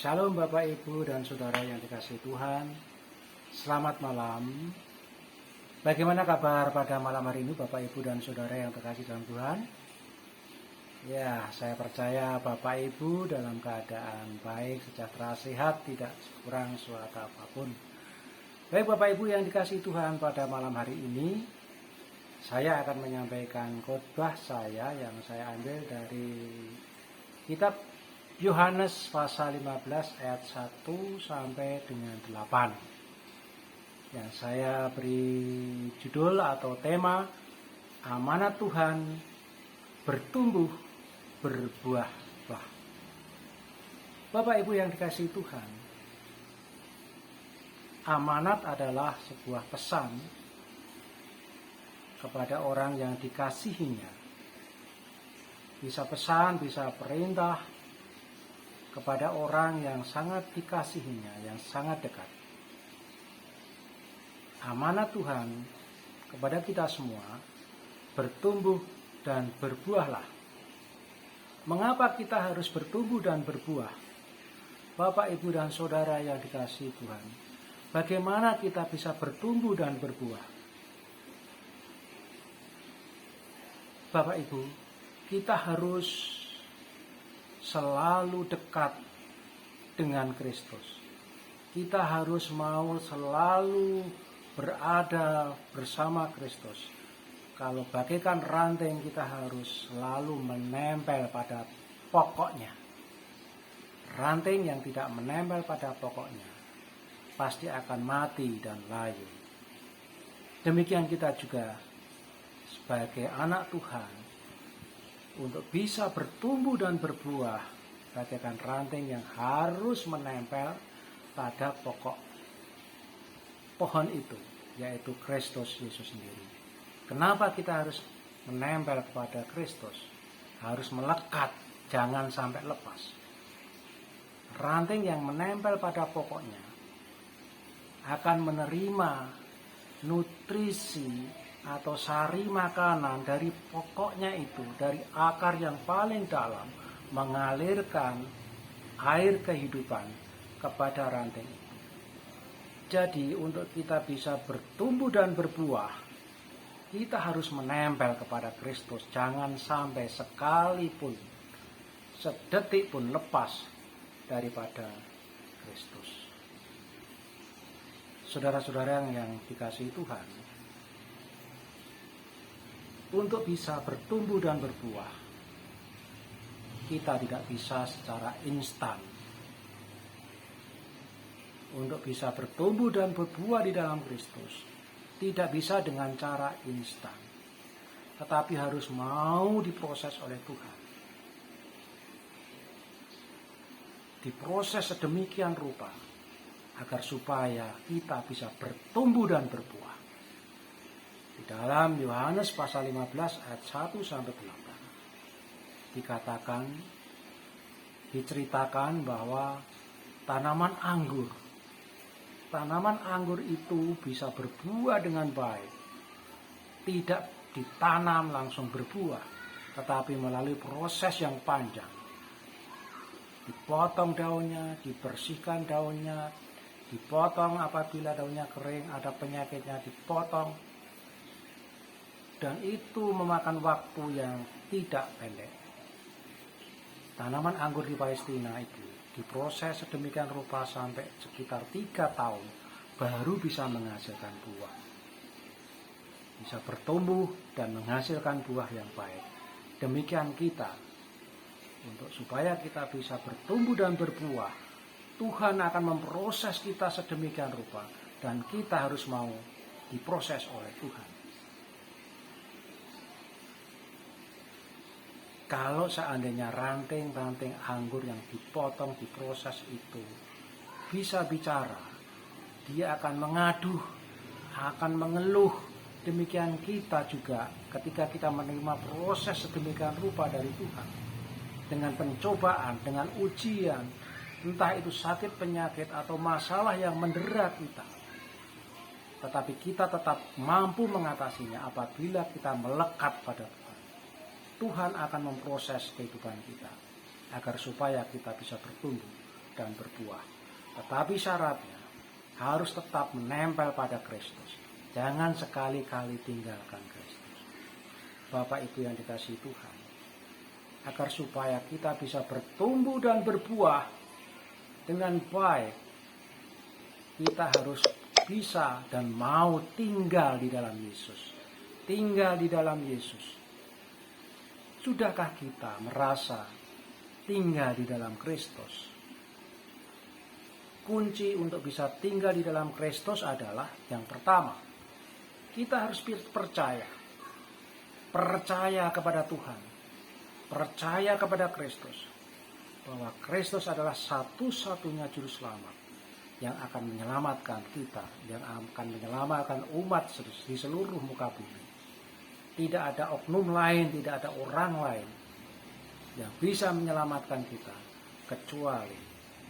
Shalom Bapak Ibu dan Saudara yang dikasihi Tuhan. Selamat malam. Bagaimana kabar pada malam hari ini Bapak Ibu dan Saudara yang terkasih dalam Tuhan? Ya, saya percaya Bapak Ibu dalam keadaan baik, sejahtera, sehat, tidak kurang suatu apapun. Baik Bapak Ibu yang dikasihi Tuhan, pada malam hari ini saya akan menyampaikan khotbah saya yang saya ambil dari kitab Yohanes pasal 15 ayat 1 sampai dengan 8. Yang saya beri judul atau tema amanat Tuhan bertumbuh berbuah-buah. Bapak Ibu yang dikasihi Tuhan, amanat adalah sebuah pesan kepada orang yang dikasihinya. Bisa pesan, bisa perintah kepada orang yang sangat dikasihinya, yang sangat dekat. Amanat Tuhan kepada kita semua bertumbuh dan berbuahlah. Mengapa kita harus bertumbuh dan berbuah? Bapak, Ibu, dan Saudara yang dikasihi Tuhan, bagaimana kita bisa bertumbuh dan berbuah? Bapak, Ibu, kita harus selalu dekat dengan Kristus. Kita harus mau selalu berada bersama Kristus. Kalau bagaikan ranting, kita harus selalu menempel pada pokoknya. Ranting yang tidak menempel pada pokoknya pasti akan mati dan layu. Demikian kita juga sebagai anak Tuhan, untuk bisa bertumbuh dan berbuah bagaikan ranting yang harus menempel pada pokok pohon itu, yaitu Kristus Yesus sendiri. Kenapa kita harus menempel kepada Kristus? Harus melekat, jangan sampai lepas. Ranting yang menempel pada pokoknya akan menerima nutrisi atau sari makanan dari pokoknya itu, dari akar yang paling dalam, mengalirkan air kehidupan kepada ranting itu. Jadi untuk kita bisa bertumbuh dan berbuah, kita harus menempel kepada Kristus. Jangan sampai sekalipun, sedetik pun lepas daripada Kristus. Saudara-saudara yang dikasihi Tuhan, untuk bisa bertumbuh dan berbuah, kita tidak bisa secara instan. Untuk bisa bertumbuh dan berbuah di dalam Kristus, tidak bisa dengan cara instan, tetapi harus mau diproses oleh Tuhan. Diproses sedemikian rupa agar supaya kita bisa bertumbuh dan berbuah. Di dalam Yohanes pasal 15 ayat 1 sampai 8 dikatakan, diceritakan bahwa tanaman anggur itu bisa berbuah dengan baik. Tidak ditanam langsung berbuah, tetapi melalui proses yang panjang. Dipotong daunnya, dibersihkan daunnya, dipotong apabila daunnya kering, ada penyakitnya, dipotong. Dan itu memakan waktu yang tidak pendek. Tanaman anggur di Palestina itu diproses sedemikian rupa sampai sekitar 3 tahun baru bisa menghasilkan buah. Bisa bertumbuh dan menghasilkan buah yang baik. Demikian kita, untuk supaya kita bisa bertumbuh dan berbuah, Tuhan akan memproses kita sedemikian rupa, dan kita harus mau diproses oleh Tuhan. Kalau seandainya ranting-ranting anggur yang dipotong, diproses itu bisa bicara, dia akan mengaduh, akan mengeluh. Demikian kita juga ketika kita menerima proses sedemikian rupa dari Tuhan, dengan pencobaan, dengan ujian, entah itu sakit, penyakit, atau masalah yang mendera kita, tetapi kita tetap mampu mengatasinya apabila kita melekat pada Tuhan. Tuhan akan memproses kehidupan kita agar supaya kita bisa bertumbuh dan berbuah. Tetapi syaratnya harus tetap menempel pada Kristus. Jangan sekali-kali tinggalkan Kristus. Bapak Ibu yang dikasihi Tuhan, agar supaya kita bisa bertumbuh dan berbuah dengan baik, kita harus bisa dan mau tinggal di dalam Yesus. Tinggal di dalam Yesus. Sudahkah kita merasa tinggal di dalam Kristus? Kunci untuk bisa tinggal di dalam Kristus adalah yang pertama, kita harus percaya. Percaya kepada Tuhan. Percaya kepada Kristus. Bahwa Kristus adalah satu-satunya juru selamat yang akan menyelamatkan kita, yang akan menyelamatkan umat di seluruh muka bumi. Tidak ada oknum lain, tidak ada orang lain yang bisa menyelamatkan kita kecuali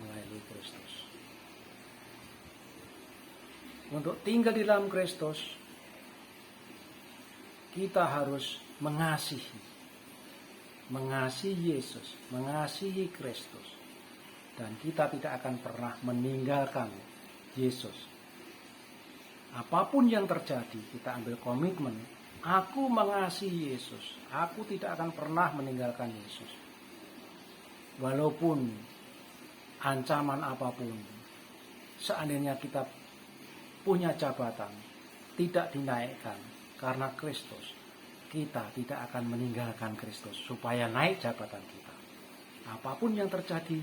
melalui Kristus. Untuk tinggal di dalam Kristus, kita harus mengasihi Yesus, mengasihi Kristus. Dan kita tidak akan pernah meninggalkan Yesus. Apapun yang terjadi, kita ambil komitmen, aku mengasihi Yesus, aku tidak akan pernah meninggalkan Yesus. Walaupun ancaman apapun, seandainya kita punya jabatan, tidak dinaikkan karena Kristus, kita tidak akan meninggalkan Kristus supaya naik jabatan kita. Apapun yang terjadi,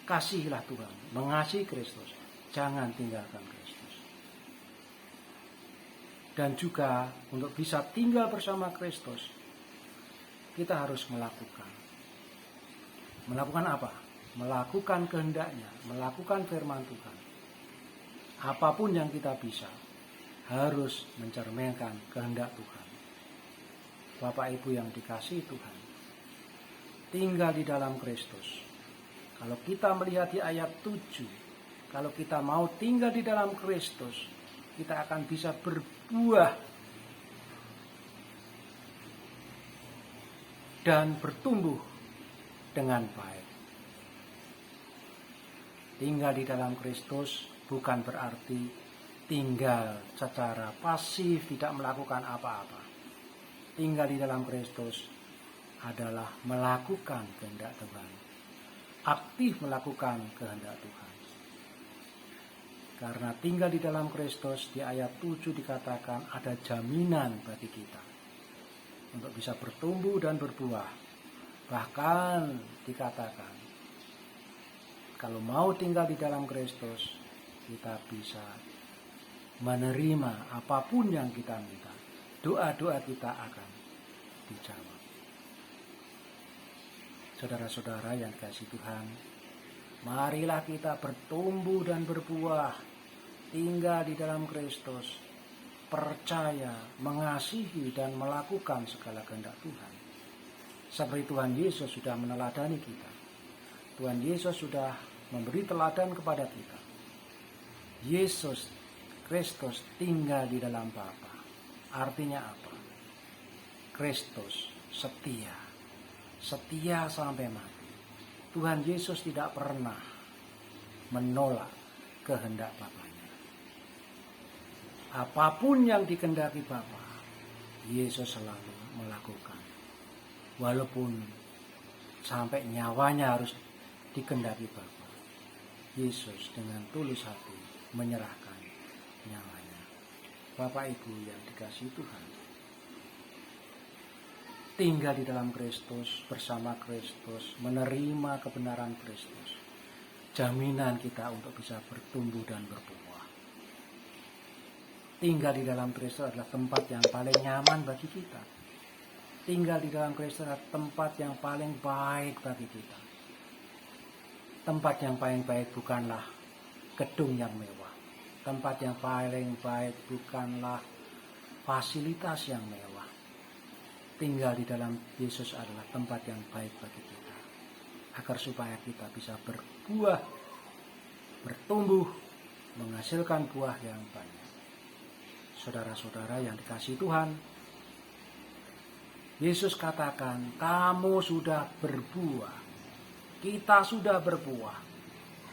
kasihilah Tuhan, mengasihi Kristus, jangan tinggalkan Kristus. Dan juga untuk bisa tinggal bersama Kristus, kita harus melakukan apa? Melakukan kehendaknya, melakukan firman Tuhan. Apapun yang kita bisa, harus mencerminkan kehendak Tuhan. Bapak Ibu yang dikasihi Tuhan, tinggal di dalam Kristus. Kalau kita melihat di ayat 7, kalau kita mau tinggal di dalam Kristus, kita akan bisa berbuah dan bertumbuh dengan baik. Tinggal di dalam Kristus bukan berarti tinggal secara pasif, tidak melakukan apa-apa. Tinggal di dalam Kristus adalah melakukan kehendak Tuhan. Aktif melakukan kehendak Tuhan. Karena tinggal di dalam Kristus, di ayat 7 dikatakan ada jaminan bagi kita untuk bisa bertumbuh dan berbuah. Bahkan dikatakan, kalau mau tinggal di dalam Kristus, kita bisa menerima apapun yang kita minta. Doa-doa kita akan dijawab. Saudara-saudara yang dikasihi Tuhan, marilah kita bertumbuh dan berbuah, tinggal di dalam Kristus, percaya, mengasihi dan melakukan segala kehendak Tuhan. Seperti Tuhan Yesus sudah meneladani kita. Tuhan Yesus sudah memberi teladan kepada kita. Yesus Kristus tinggal di dalam Bapa. Artinya apa? Kristus setia. Setia sampai mati. Tuhan Yesus tidak pernah menolak kehendak Bapanya. Apapun yang dikehendaki Bapa, Yesus selalu melakukan. Walaupun sampai nyawanya harus dikehendaki Bapa, Yesus dengan tulus hati menyerahkan nyawanya. Bapak Ibu yang dikasihi Tuhan, tinggal di dalam Kristus, bersama Kristus, menerima kebenaran Kristus, jaminan kita untuk bisa bertumbuh dan berbuah. Tinggal di dalam Kristus adalah tempat yang paling nyaman bagi kita. Tinggal di dalam Kristus adalah tempat yang paling baik bagi kita. Tempat yang paling baik bukanlah gedung yang mewah. Tempat yang paling baik bukanlah fasilitas yang mewah. Tinggal di dalam Yesus adalah tempat yang baik bagi kita. Agar supaya kita bisa berbuah, bertumbuh, menghasilkan buah yang banyak. Saudara-saudara yang dikasihi Tuhan, Yesus katakan, kamu sudah berbuah. Kita sudah berbuah.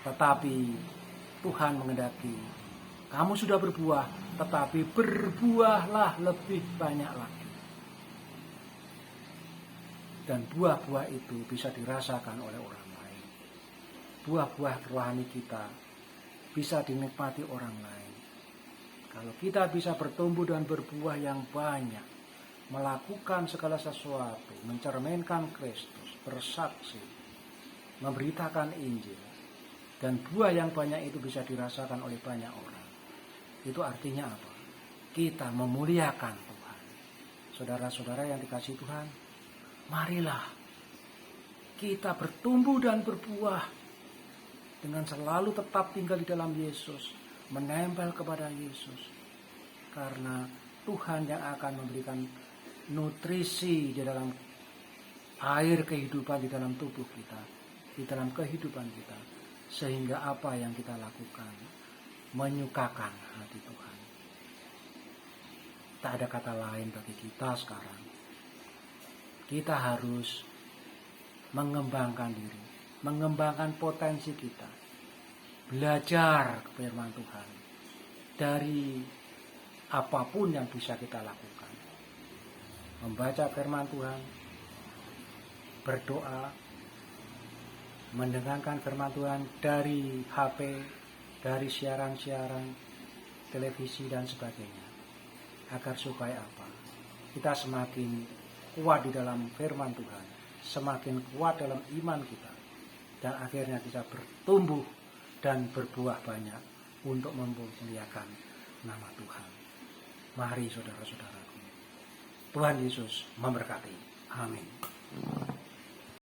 Tetapi Tuhan menghendaki kamu sudah berbuah, tetapi berbuahlah lebih banyak lagi. Dan buah-buah itu bisa dirasakan oleh orang lain. Buah-buah rohani kita bisa dinikmati orang lain. Kalau kita bisa bertumbuh dan berbuah yang banyak, melakukan segala sesuatu, mencerminkan Kristus, bersaksi, memberitakan Injil, dan buah yang banyak itu bisa dirasakan oleh banyak orang. Itu artinya apa? Kita memuliakan Tuhan. Saudara-saudara yang dikasihi Tuhan, marilah kita bertumbuh dan berbuah dengan selalu tetap tinggal di dalam Yesus, menempel kepada Yesus. Karena Tuhan yang akan memberikan nutrisi di dalam air kehidupan di dalam tubuh kita, di dalam kehidupan kita, sehingga apa yang kita lakukan menyukakan hati Tuhan. Tak ada kata lain bagi kita sekarang. Kita harus mengembangkan diri, mengembangkan potensi kita, belajar firman Tuhan dari apapun yang bisa kita lakukan. Membaca firman Tuhan, berdoa, mendengarkan firman Tuhan dari HP, dari siaran-siaran televisi dan sebagainya, agar supaya apa? Kita semakin kuat di dalam firman Tuhan, semakin kuat dalam iman kita, dan akhirnya kita bertumbuh dan berbuah banyak untuk memuliakan nama Tuhan. Mari saudara-saudaraku, Tuhan Yesus memberkati. Amin.